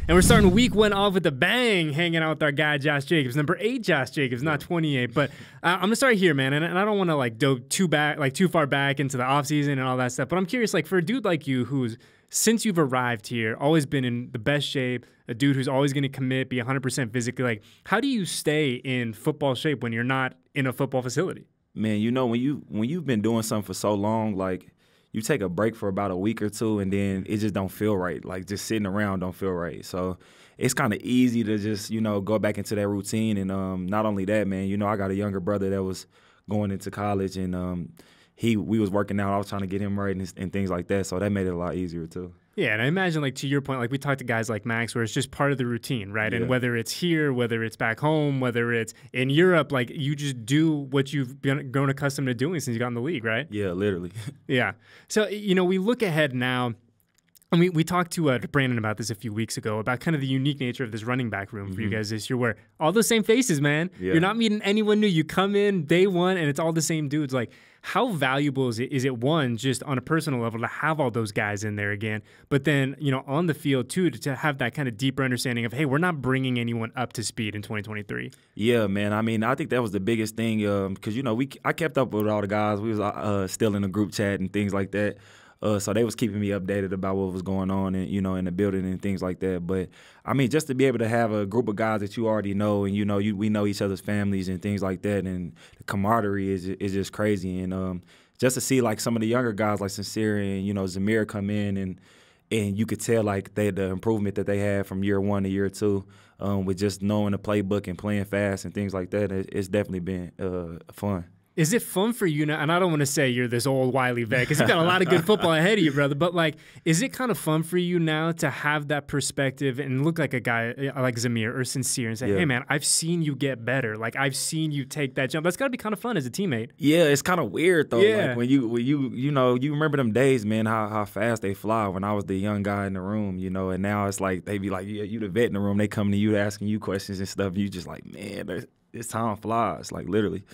And we're starting week 1 off with a bang, hanging out with our guy, Josh Jacobs. Number 8, Josh Jacobs, not 28. But I'm going to start here, man. And I don't want to like go too far back into the offseason and all that stuff. But I'm curious, like for a dude like you who's, since you've arrived here, always been in the best shape, a dude who's always going to commit, be 100% physically, like how do you stay in football shape when you're not in a football facility? Man, you know, when you've been doing something for so long, like you take a break for about a week or two and then it just don't feel right. Like just sitting around don't feel right. So it's kind of easy to just, you know, go back into that routine. And not only that, man, you know, I got a younger brother that was going into college and we was working out. I was trying to get him right and things like that. So that made it a lot easier too. Yeah, and I imagine, like, to your point, like, we talked to guys like Max where it's just part of the routine, right? Yeah. And whether it's here, whether it's back home, whether it's in Europe, like, you just do what you've grown accustomed to doing since you got in the league, right? Yeah, literally. Yeah. So, you know, we look ahead now. And we talked to Brandon about this a few weeks ago, about kind of the unique nature of this running back room for you guys this year, where all the same faces, man. Yeah. You're not meeting anyone new. You come in day one, and it's all the same dudes. Like, how valuable is it, one, just on a personal level, to have all those guys in there again, but then, you know, on the field, too, to have that kind of deeper understanding of, hey, we're not bringing anyone up to speed in 2023? Yeah, man. I mean, I think that was the biggest thing because, you know, I kept up with all the guys. We was still in a group chat and things like that. So they was keeping me updated about what was going on and, you know, in the building and things like that. But, I mean, just to be able to have a group of guys that you already know and, you know, we know each other's families and things like that, and the camaraderie is just crazy. And just to see, like, some of the younger guys like Sincere and, you know, Zamir come in and you could tell, like, the improvement that they had from year 1 to year 2 with just knowing the playbook and playing fast and things like that. It's definitely been fun. Is it fun for you now? And I don't want to say you're this old wily vet because you've got a lot of good football ahead of you, brother. But, like, is it kind of fun for you now to have that perspective and look like a guy like Zamir or Sincere and say, hey, man, I've seen you get better. Like, I've seen you take that jump. That's got to be kind of fun as a teammate. Yeah, it's kind of weird, though. Yeah. Like, when you know, you remember them days, man, how fast they fly when I was the young guy in the room, you know, and now it's like they be like, yeah, you the vet in the room. They come to you asking you questions and stuff. You just like, man, this time flies, like, literally.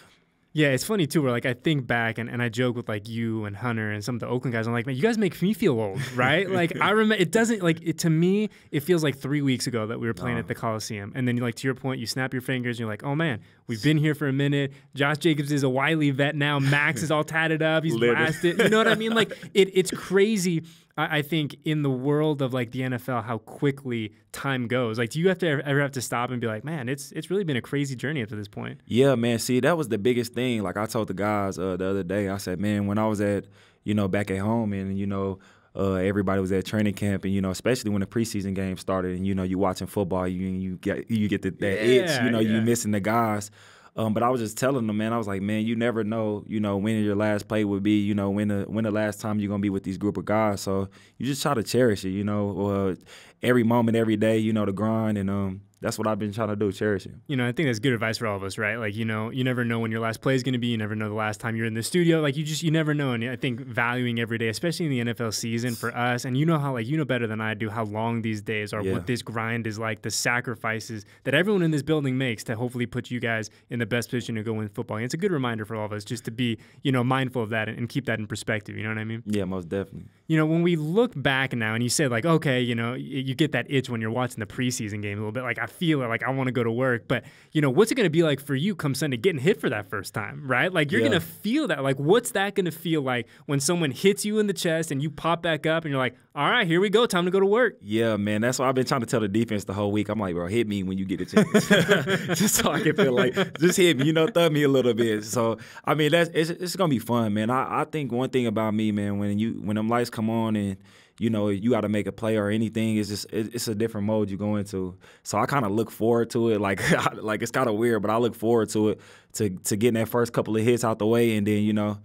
Yeah, it's funny, too, where, like, I think back and I joke with, like, you and Hunter and some of the Oakland guys. I'm like, man, you guys make me feel old, right? Like, I remember, it doesn't, like, to me, it feels like 3 weeks ago that we were playing at the Coliseum. And then, like, to your point, you snap your fingers and you're like, oh, man, we've been here for a minute. Josh Jacobs is a wily vet now. Max is all tatted up. He's blasted. You know what I mean? Like, it's crazy. I think in the world of, like, the NFL, how quickly time goes. Like, do you ever have to stop and be like, man, it's really been a crazy journey up to this point? Yeah, man. See, that was the biggest thing. Like, I told the guys the other day, I said, man, when I was back at home and, you know, everybody was at training camp and, you know, especially when the preseason game started and, you know, you watching football, you get that itch, you know, you missing the guys. But I was just telling them, man, I was like, man, you never know, you know, when your last play would be, you know, when the last time you're going to be with these group of guys. So you just try to cherish it, you know, every moment, every day, you know, the grind. And that's what I've been trying to do, cherish it. You know, I think that's good advice for all of us, right? Like, you know, you never know when your last play is going to be. You never know the last time you're in the studio. Like, you never know. And I think valuing every day, especially in the NFL season for us, and you know how, like, you know better than I do how long these days are, what this grind is like, the sacrifices that everyone in this building makes to hopefully put you guys in the best position to go win football. And it's a good reminder for all of us just to be, you know, mindful of that and keep that in perspective. You know what I mean? Yeah, most definitely. You know, when we look back now and you said, like, okay, you know, you get that itch when you're watching the preseason game a little bit. Like, I feel it. Like, I want to go to work. But, you know, what's it going to be like for you come Sunday getting hit for that first time, right? Like, you're going to feel that. Like, what's that going to feel like when someone hits you in the chest and you pop back up and you're like, all right, here we go. Time to go to work. Yeah, man. That's why I've been trying to tell the defense the whole week. I'm like, bro, hit me when you get a chance. Just so I can feel like, just hit me, you know, thumb me a little bit. So, I mean, it's going to be fun, man. I think one thing about me, man, when them lights come on and, you know, you got to make a play or anything, it's a different mode you go into. So I kind of look forward to it. Like it's kind of weird, but I look forward to it, to getting that first couple of hits out the way and then, you know,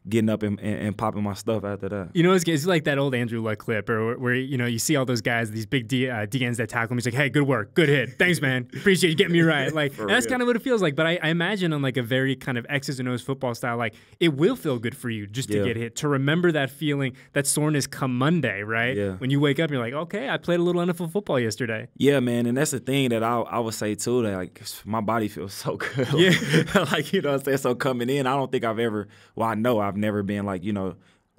getting up and popping my stuff after that. You know, it's like that old Andrew Luck clip where you know, you see all those guys, these big DNs that tackle him. He's like, hey, good work, good hit. Thanks, man. Appreciate you getting me right. Like, that's kind of what it feels like. But I imagine on, like, a very kind of X's and O's football style, like, it will feel good for you just to get hit, to remember that feeling, that soreness come Monday, right? Yeah. When you wake up, you're like, okay, I played a little NFL football yesterday. Yeah, man. And that's the thing that I would say, too, that, like, my body feels so good. Yeah. Like, you know what I'm saying? So coming in, I don't think I know I've never been, like, you know,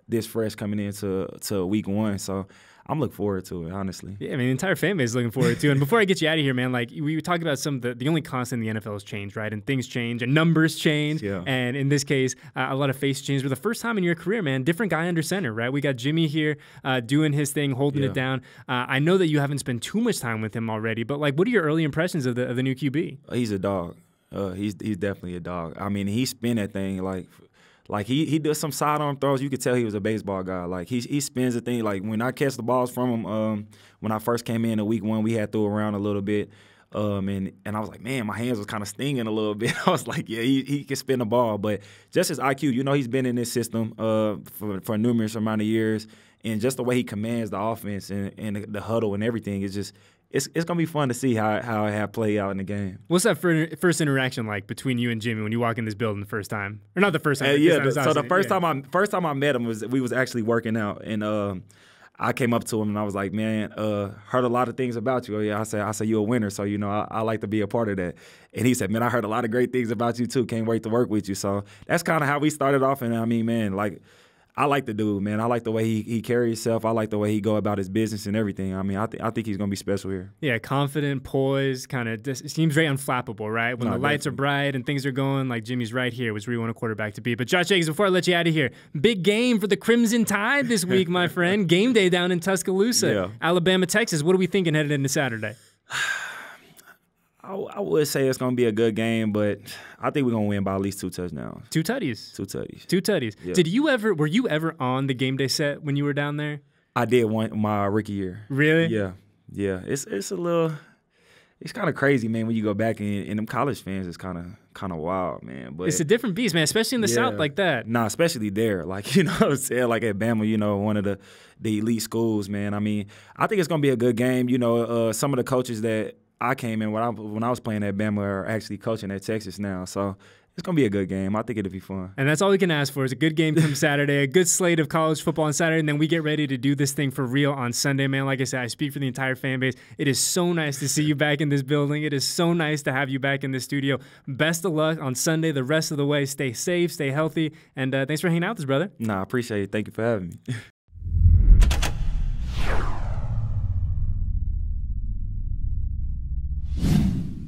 this fresh coming into week 1. So I'm looking forward to it, honestly. Yeah, I mean, the entire fan base is looking forward to it. And before I get you out of here, man, like we talk about some of the only constant in the NFL has changed, right? And things change and numbers change. Yeah. And in this case, a lot of face change. For the first time in your career, man, different guy under center, right? We got Jimmy here doing his thing, holding it down. I know that you haven't spent too much time with him already, but like, what are your early impressions of the new QB? He's a dog. He's definitely a dog. I mean, he spin that thing like he does some sidearm throws. You could tell he was a baseball guy. Like he spins the thing. Like when I catch the balls from him, when I first came in week 1, we had threw around a little bit, and I was like, man, my hands was kind of stinging a little bit. I was like, yeah, he can spin the ball, but just his IQ. You know, he's been in this system for numerous amount of years, and just the way he commands the offense and the huddle and everything is just. It's gonna be fun to see how it have played out in the game. What's that first interaction like between you and Jimmy when you walk in this building the first time, or not the first time? So the first time I met him we was actually working out, and I came up to him and I was like, man, heard a lot of things about you. Oh yeah, I said you're a winner, so you know I like to be a part of that. And he said, man, I heard a lot of great things about you too. Can't wait to work with you. So that's kind of how we started off. And I mean, man, like. I like the dude, man. I like the way he carries himself. I like the way he go about his business and everything. I mean, I think he's going to be special here. Yeah, confident, poised, kind of seems very unflappable, right? When the lights are bright and things are going, like Jimmy's right here, was where you want a quarterback to be. But Josh Jacobs, before I let you out of here, big game for the Crimson Tide this week, my friend. Game day down in Tuscaloosa, Alabama, Texas. What are we thinking headed into Saturday? I would say it's going to be a good game, but I think we're going to win by at least 2 touchdowns. 2 tutties? 2 tutties. 2 tutties. Yeah. Were you ever on the game day set when you were down there? I did my rookie year. Really? Yeah. It's a little, it's kind of crazy, man, when you go back and them college fans is kind of wild, man. But it's a different beast, man, especially in the South like that. Nah, especially there. Like, you know what I'm saying? Like at Bama, you know, one of the elite schools, man. I mean, I think it's going to be a good game. You know, some of the coaches that I came in when I was playing at Bama are actually coaching at Texas now. So it's going to be a good game. I think it'll be fun. And that's all we can ask for is a good game come Saturday, a good slate of college football on Saturday, and then we get ready to do this thing for real on Sunday, man. Like I said, I speak for the entire fan base. It is so nice to see you back in this building. It is so nice to have you back in the studio. Best of luck on Sunday the rest of the way. Stay safe, stay healthy, and thanks for hanging out with us, brother. Nah, I appreciate it. Thank you for having me.